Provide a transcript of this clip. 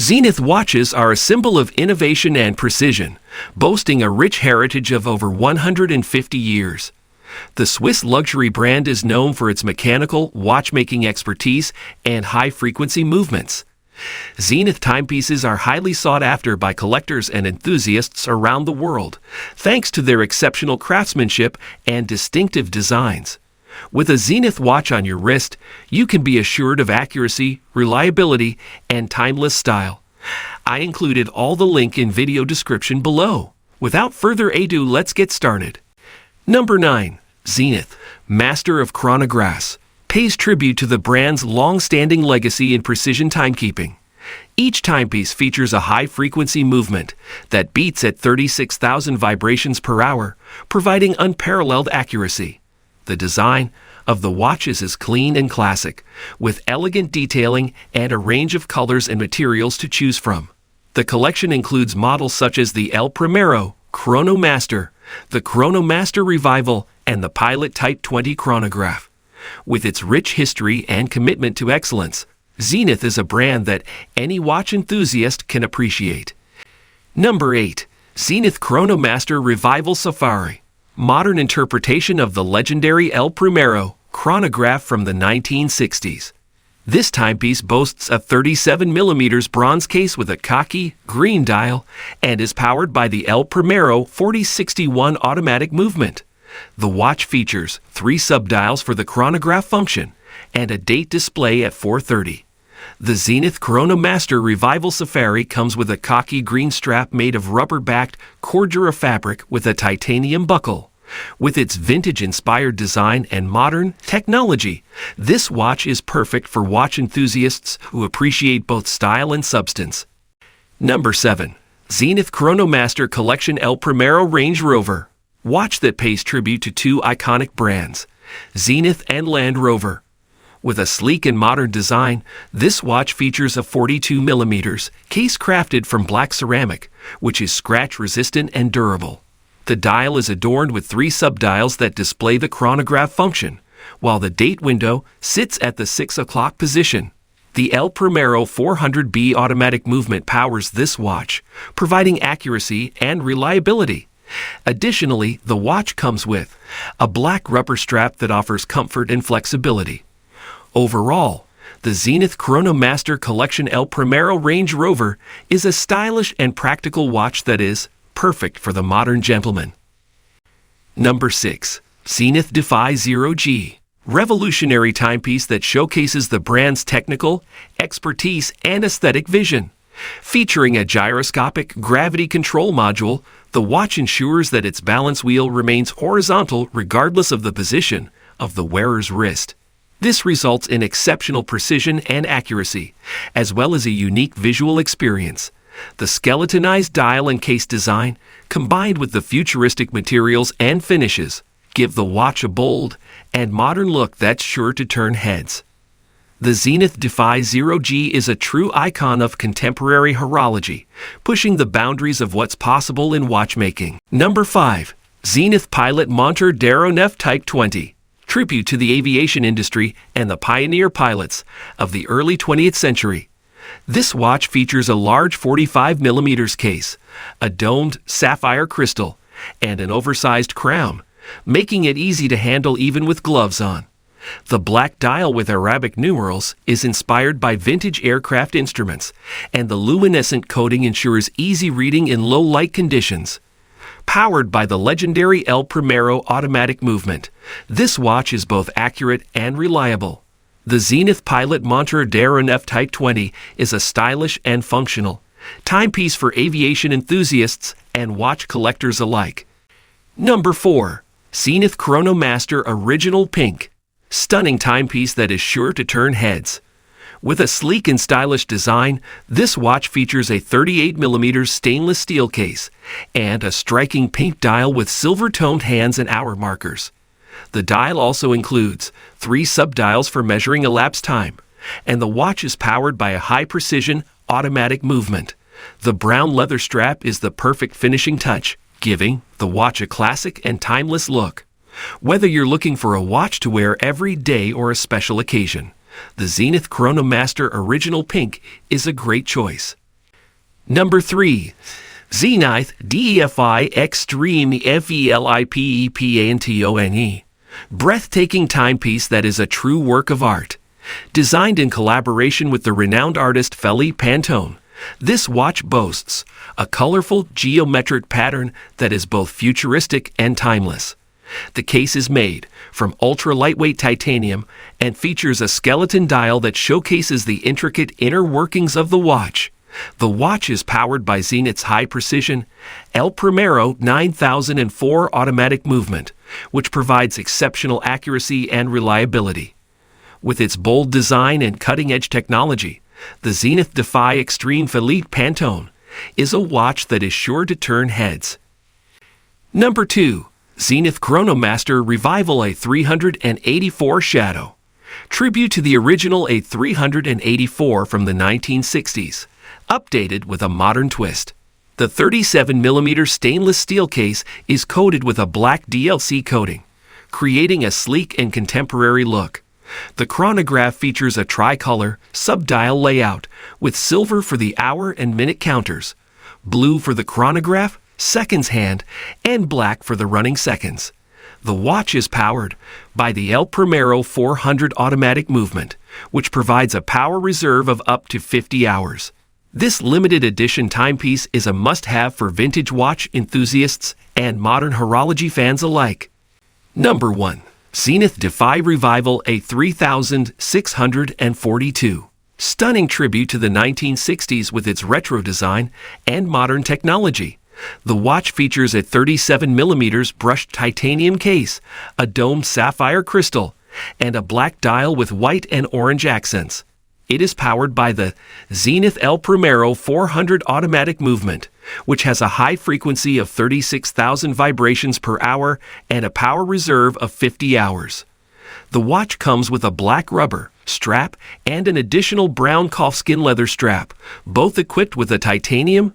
Zenith watches are a symbol of innovation and precision, boasting a rich heritage of over 150 years. The Swiss luxury brand is known for its mechanical, watchmaking expertise and high-frequency movements. Zenith timepieces are highly sought after by collectors and enthusiasts around the world, thanks to their exceptional craftsmanship and distinctive designs. With a Zenith watch on your wrist, you can be assured of accuracy, reliability, and timeless style. I included all the link in video description below. Without further ado, let's get started. Number 9. Zenith, master of chronographs, pays tribute to the brand's long-standing legacy in precision timekeeping. Each timepiece features a high-frequency movement that beats at 36,000 vibrations per hour, providing unparalleled accuracy. The design of the watches is clean and classic, with elegant detailing and a range of colors and materials to choose from. The collection includes models such as the El Primero, Chronomaster, the Chronomaster Revival, and the Pilot Type 20 chronograph. With its rich history and commitment to excellence, Zenith is a brand that any watch enthusiast can appreciate. Number 8. Zenith Chronomaster Revival Safari, modern interpretation of the legendary El Primero chronograph from the 1960s. This timepiece boasts a 37mm bronze case with a khaki green dial and is powered by the El Primero 4061 automatic movement. The watch features 3 subdials for the chronograph function and a date display at 4:30. The Zenith Chronomaster Revival Safari comes with a khaki green strap made of rubber-backed Cordura fabric with a titanium buckle. With its vintage-inspired design and modern technology, this watch is perfect for watch enthusiasts who appreciate both style and substance. Number 7. Zenith Chronomaster Collection El Primero Range Rover, watch that pays tribute to 2 iconic brands, Zenith and Land Rover. With a sleek and modern design, this watch features a 42mm case crafted from black ceramic, which is scratch-resistant and durable. The dial is adorned with 3 subdials that display the chronograph function, while the date window sits at the 6 o'clock position. The El Primero 400B automatic movement powers this watch, providing accuracy and reliability. Additionally, the watch comes with a black rubber strap that offers comfort and flexibility. Overall, the Zenith Chronomaster Collection El Primero Range Rover is a stylish and practical watch that is perfect for the modern gentleman. Number 6. Zenith Defi ZG, revolutionary timepiece that showcases the brand's technical expertise and aesthetic vision. Featuring a gyroscopic gravity control module, the watch ensures that its balance wheel remains horizontal regardless of the position of the wearer's wrist. This results in exceptional precision and accuracy, as well as a unique visual experience. The skeletonized dial and case design, combined with the futuristic materials and finishes, give the watch a bold and modern look that's sure to turn heads. The Zenith Defi ZG is a true icon of contemporary horology, pushing the boundaries of what's possible in watchmaking. Number 5. Zenith Pilot Montre Defy Type 20, tribute to the aviation industry and the pioneer pilots of the early 20th century. This watch features a large 45mm case, a domed sapphire crystal, and an oversized crown, making it easy to handle even with gloves on. The black dial with Arabic numerals is inspired by vintage aircraft instruments, and the luminescent coating ensures easy reading in low light conditions. Powered by the legendary El Primero automatic movement, this watch is both accurate and reliable. The Zenith Pilot Montre Defy Type 20 is a stylish and functional timepiece for aviation enthusiasts and watch collectors alike. Number 4. Zenith Chronomaster Original Pink, stunning timepiece that is sure to turn heads. With a sleek and stylish design, this watch features a 38mm stainless steel case and a striking pink dial with silver-toned hands and hour markers. The dial also includes 3 subdials for measuring elapsed time, and the watch is powered by a high-precision automatic movement. The brown leather strap is the perfect finishing touch, giving the watch a classic and timeless look. Whether you're looking for a watch to wear every day or a special occasion, the Zenith Chronomaster Original Pink is a great choice. Number 3. Zenith Defi Extreme FELIPE Pantone. Breathtaking timepiece that is a true work of art. Designed in collaboration with the renowned artist Felip Pantone, this watch boasts a colorful geometric pattern that is both futuristic and timeless. The case is made from ultra-lightweight titanium and features a skeleton dial that showcases the intricate inner workings of the watch. The watch is powered by Zenith's high-precision Primero 9004 automatic movement, which provides exceptional accuracy and reliability. With its bold design and cutting-edge technology, the Zenith Defi Extreme Felip Pantone is a watch that is sure to turn heads. Number 2. Zenith Chronomaster Revival A384 Shadow. Tribute to the original A384 from the 1960s, updated with a modern twist. The 37mm stainless steel case is coated with a black DLC coating, creating a sleek and contemporary look. The chronograph features a tricolor, sub-dial layout with silver for the hour and minute counters, blue for the chronograph, seconds hand, and black for the running seconds. The watch is powered by the Primero 400 automatic movement, which provides a power reserve of up to 50 hours. This limited edition timepiece is a must-have for vintage watch enthusiasts and modern horology fans alike. Number 1. Zenith Defi Revival A3642. Stunning tribute to the 1960s with its retro design and modern technology. The watch features a 37mm brushed titanium case, a domed sapphire crystal, and a black dial with white and orange accents. It is powered by the Zenith Primero 400 automatic movement, which has a high frequency of 36,000 vibrations per hour and a power reserve of 50 hours. The watch comes with a black rubber strap and an additional brown calfskin leather strap, both equipped with a titanium